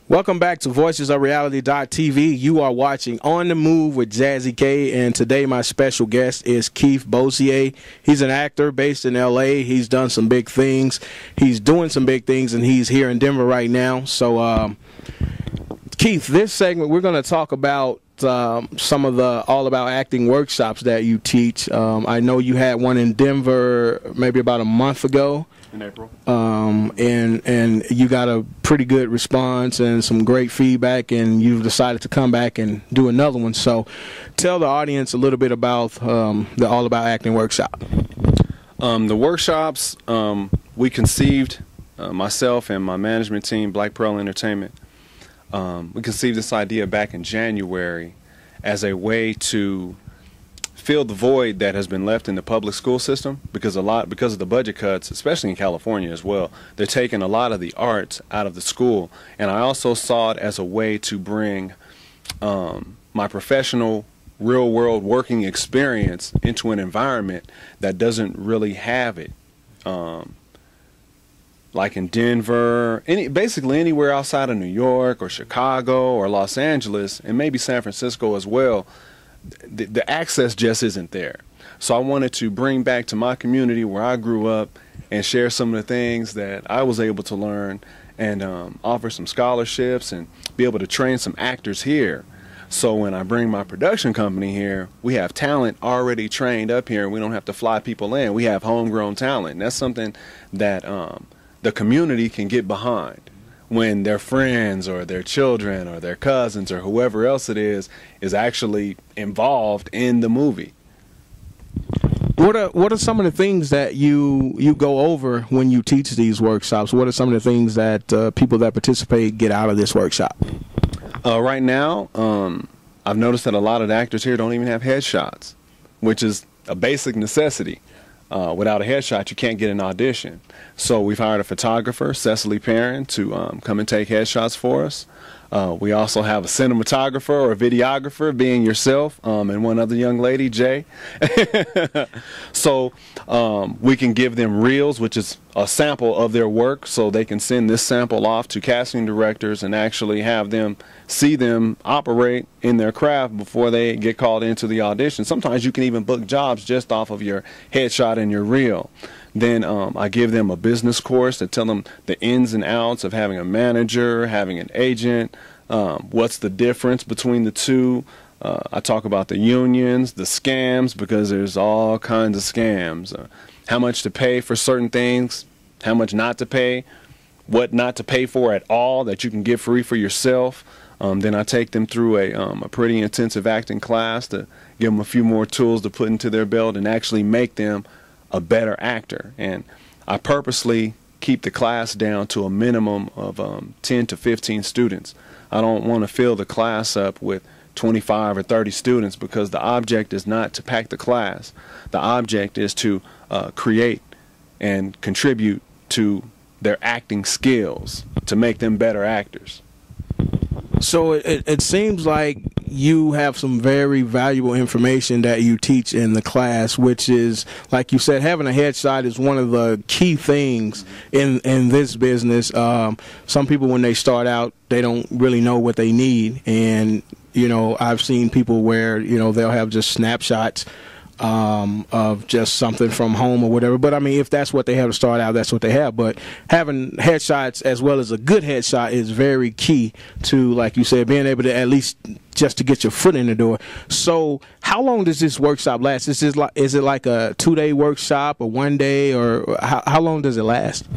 Welcome back to Voices of Reality.tv. You are watching On the Move with Jazzy K, and today my special guest is Keith Bossier. He's an actor based in LA. He's done some big things. He's doing some big things, and he's here in Denver right now. So, Keith, this segment we're going to talk about some of the All About Acting workshops that you teach. I know you had one in Denver maybe about a month ago. In April. And you got a pretty good response and some great feedback, and you've decided to come back and do another one. So tell the audience a little bit about the All About Acting workshop. The workshops, we conceived, myself and my management team, Black Pearl Entertainment, we conceived this idea back in January as a way to fill the void that has been left in the public school system, because of the budget cuts, especially in California as well. They're taking a lot of the arts out of the school, and I also saw it as a way to bring my professional real-world working experience into an environment that doesn't really have it. Like in Denver, basically anywhere outside of New York or Chicago or Los Angeles, and maybe San Francisco as well, the access just isn't there. So I wanted to bring back to my community where I grew up and share some of the things that I was able to learn, and offer some scholarships and be able to train some actors here. So when I bring my production company here, we have talent already trained up here, and we don't have to fly people in. We have homegrown talent, and that's something that the community can get behind when their friends or their children or their cousins or whoever else it is actually involved in the movie. What are some of the things that you go over when you teach these workshops? What are some of the things that people that participate get out of this workshop? Right now, I've noticed that a lot of the actors here don't even have headshots, which is a basic necessity. Without a headshot, you can't get an audition. So we've hired a photographer, Cecily Perrin, to come and take headshots for us. We also have a cinematographer or a videographer, being yourself, and one other young lady, Jay. So we can give them reels, which is a sample of their work, so they can send this sample off to casting directors and actually have them see them operate in their craft before they get called into the audition. Sometimes you can even book jobs just off of your headshot and your reel. Then I give them a business course to tell them the ins and outs of having a manager, having an agent, what's the difference between the two. I talk about the unions, the scams, because there's all kinds of scams. How much to pay for certain things, how much not to pay, what not to pay for at all that you can get free for yourself. Then I take them through a pretty intensive acting class to give them a few more tools to put into their belt and actually make them a better actor. And I purposely keep the class down to a minimum of 10 to 15 students. I don't want to fill the class up with 25 or 30 students, because the object is not to pack the class. The object is to create and contribute to their acting skills to make them better actors. So it seems like you have some very valuable information that you teach in the class, which is, like you said, having a headshot is one of the key things in this business. Some people, when they start out, they don't really know what they need, and I've seen people where they'll have just snapshots of just something from home or whatever. But I mean, if that's what they have to start out, that's what they have. But having headshots as well as a good headshot is very key to, like you said, being able to at least just to get your foot in the door. So how long does this workshop last? Is it like a 2-day workshop or 1 day, or how long does it last?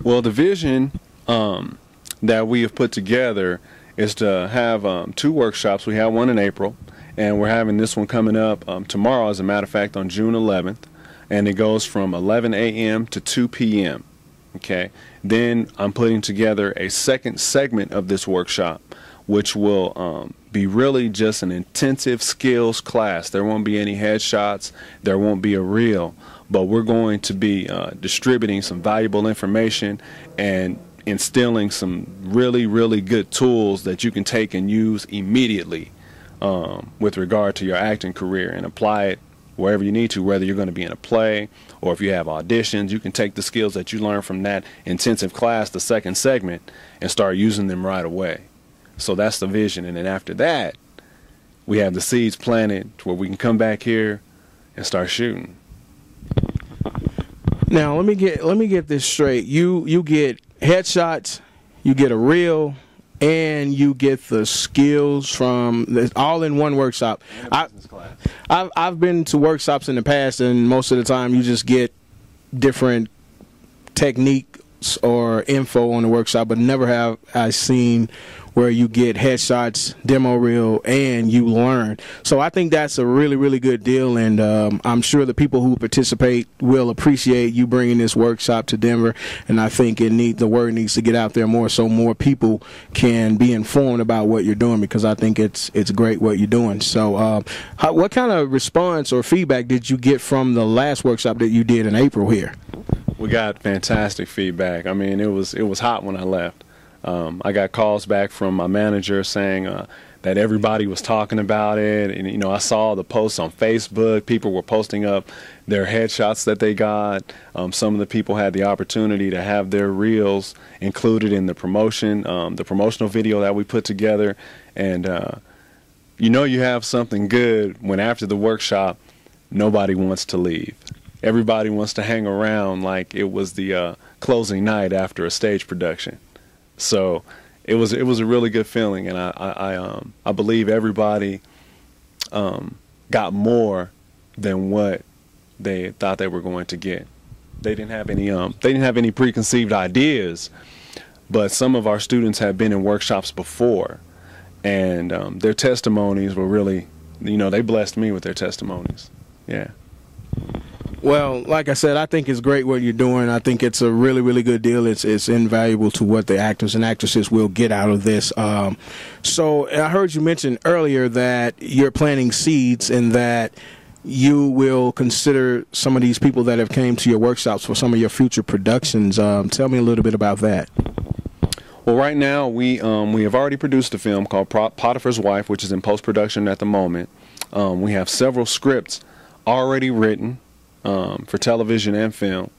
Well, the vision that we have put together is to have 2 workshops. We have one in April, and we're having this one coming up tomorrow, as a matter of fact, on June 11th, and it goes from 11 a.m. to 2 p.m. Okay. Then I'm putting together a second segment of this workshop, which will be really just an intensive skills class. There won't be any headshots. There won't be a reel, but we're going to be distributing some valuable information and instilling some really, really good tools that you can take and use immediately with regard to your acting career, and apply it wherever you need to, whether you're going to be in a play or if you have auditions. You can take the skills that you learn from that intensive class, the second segment, and start using them right away. So that's the vision. And then after that, we have the seeds planted to where we can come back here and start shooting. Now let me get this straight. You get headshots, you get a reel, and you get the skills from all in one workshop. I've been to workshops in the past, and most of the time you just get different techniques or info on the workshop, but never have I seen where you get headshots, demo reel, and you learn. So I think that's a really, really good deal, and I'm sure the people who participate will appreciate you bringing this workshop to Denver, and I think the word needs to get out there more so more people can be informed about what you're doing, because I think it's great what you're doing. So what kind of response or feedback did you get from the last workshop that you did in April here? We got fantastic feedback. I mean, it was hot when I left. I got calls back from my manager saying that everybody was talking about it. And, you know, I saw the posts on Facebook. People were posting up their headshots that they got. Some of the people had the opportunity to have their reels included in the promotion, the promotional video that we put together. And, you know, you have something good when after the workshop, nobody wants to leave. Everybody wants to hang around like it was the closing night after a stage production. So it was a really good feeling, and I believe everybody got more than what they thought they were going to get. They didn't have any preconceived ideas, but some of our students had been in workshops before, and their testimonies were really, you know, they blessed me with their testimonies. Yeah. Well, like I said, I think it's great what you're doing. I think it's a really, really good deal. It's invaluable to what the actors and actresses will get out of this. So I heard you mention earlier that you're planting seeds and that you will consider some of these people that have came to your workshops for some of your future productions. Tell me a little bit about that. Well, right now we have already produced a film called Potiphar's Wife, which is in post-production at the moment. We have several scripts already written for television and film,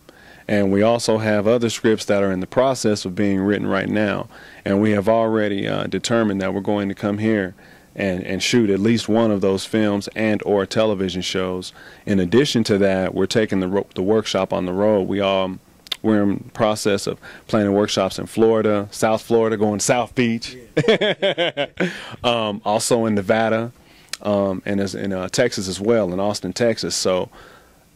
and we also have other scripts that are in the process of being written right now, and we have already determined that we're going to come here and shoot at least one of those films and or television shows. In addition to that, we're taking the workshop on the road. We're in the process of planning workshops in Florida, South Florida, going South Beach, also in Nevada, and in Texas as well, in Austin, Texas. So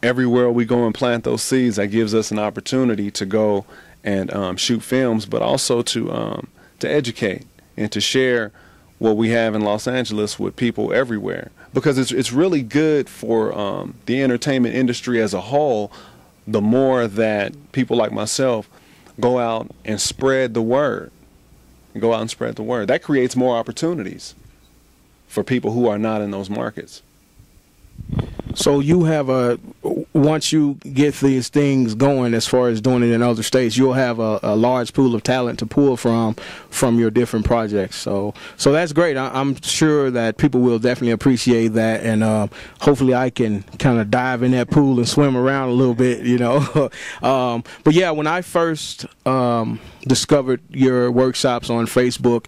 everywhere we go and plant those seeds, that gives us an opportunity to go and shoot films, but also to educate and to share what we have in Los Angeles with people everywhere, because it's really good for the entertainment industry as a whole. The more that people like myself go out and spread the word, that creates more opportunities for people who are not in those markets. So you have once you get these things going, as far as doing it in other states, you'll have a large pool of talent to pull from your different projects. So that's great. I'm sure that people will definitely appreciate that, and hopefully I can kind of dive in that pool and swim around a little bit, you know. But yeah, when I first discovered your workshops on Facebook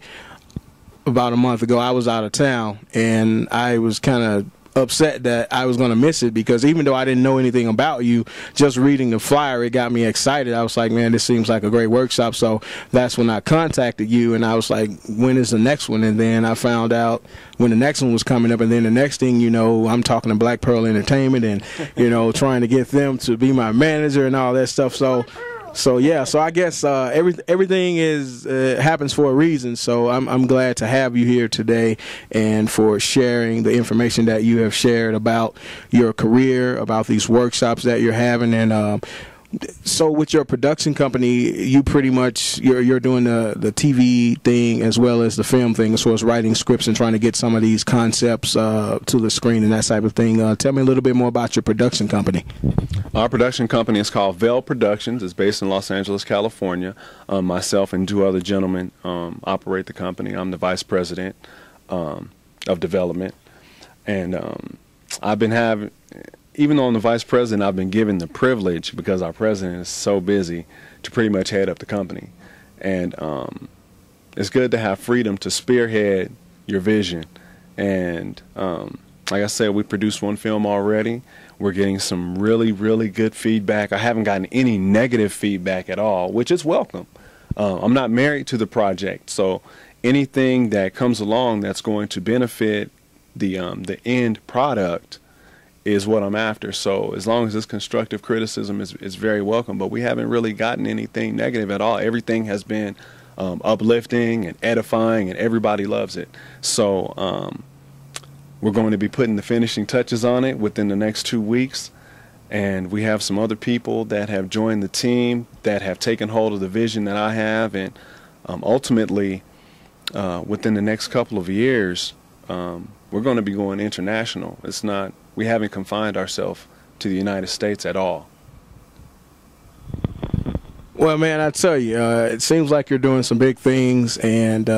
about a month ago, I was out of town, and I was kind of upset that I was going to miss it, because even though I didn't know anything about you, just reading the flyer, it got me excited. I was like, man, this seems like a great workshop. So that's when I contacted you, and I was like, when is the next one? And then I found out when the next one was coming up, and then the next thing you know, I'm talking to Black Pearl Entertainment and, you know, trying to get them to be my manager and all that stuff. So yeah, so I guess everything happens for a reason. So I'm glad to have you here today, and for sharing the information that you have shared about your career, about these workshops that you're having. And so with your production company, you pretty much you're doing the TV thing as well as the film thing, as far as writing scripts and trying to get some of these concepts to the screen and that type of thing. Tell me a little bit more about your production company. Our production company is called Veil Productions. It's based in Los Angeles, California. Myself and two other gentlemen operate the company. I'm the vice president of development, and I've been even though I'm the vice president, I've been given the privilege, because our president is so busy, to pretty much head up the company. And it's good to have freedom to spearhead your vision. And like I said, we produced one film already. We're getting some really, really good feedback. I haven't gotten any negative feedback at all, which is welcome. I'm not married to the project, so anything that comes along that's going to benefit the end product is what I'm after. So as long as this constructive criticism is very welcome, but we haven't really gotten anything negative at all. Everything has been uplifting and edifying, and everybody loves it. So we're going to be putting the finishing touches on it within the next 2 weeks. And we have some other people that have joined the team that have taken hold of the vision that I have. And ultimately, within the next couple of years, we're going to be going international. We haven't confined ourselves to the United States at all. Well, man, I tell you, it seems like you're doing some big things, and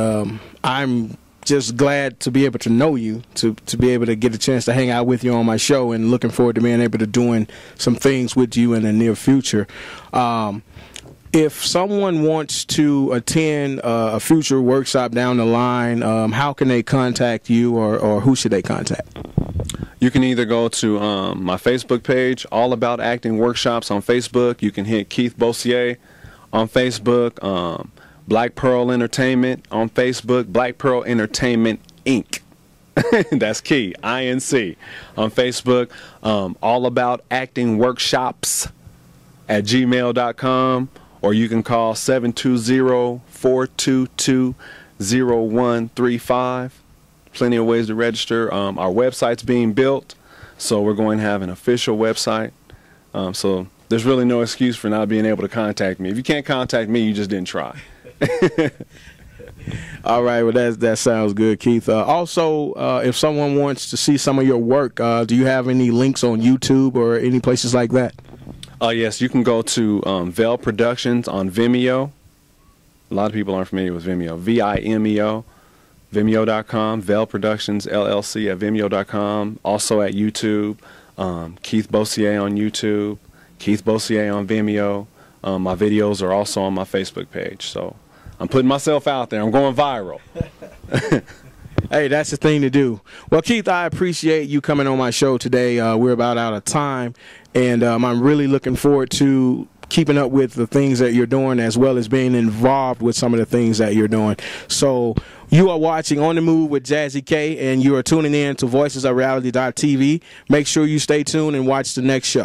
I'm just glad to be able to know you, to be able to get a chance to hang out with you on my show, and looking forward to being able to doing some things with you in the near future. If someone wants to attend a future workshop down the line, how can they contact you, or who should they contact? You can either go to my Facebook page, All About Acting Workshops on Facebook. You can hit Keith Bossier on Facebook, Black Pearl Entertainment on Facebook, Black Pearl Entertainment Inc. That's key, INC on Facebook. All About Acting Workshops at gmail.com, or you can call 720-422-0135. Plenty of ways to register. Our website's being built, so we're going to have an official website. So there's really no excuse for not being able to contact me. If you can't contact me, you just didn't try. All right, well, that sounds good, Keith. Also, if someone wants to see some of your work, do you have any links on YouTube or any places like that? Yes, you can go to Vel Productions on Vimeo. A lot of people aren't familiar with Vimeo. Vimeo. Vimeo.com, Vel Productions LLC at Vimeo.com. Also at YouTube, Keith Bossier on YouTube, Keith Bossier on Vimeo. My videos are also on my Facebook page. So I'm putting myself out there. I'm going viral. Hey, that's the thing to do. Well, Keith, I appreciate you coming on my show today. We're about out of time, and I'm really looking forward to keeping up with the things that you're doing, as well as being involved with some of the things that you're doing. So you are watching On the Move with Jazzy K, and you are tuning in to voicesofreality.tv. Make sure you stay tuned and watch the next show.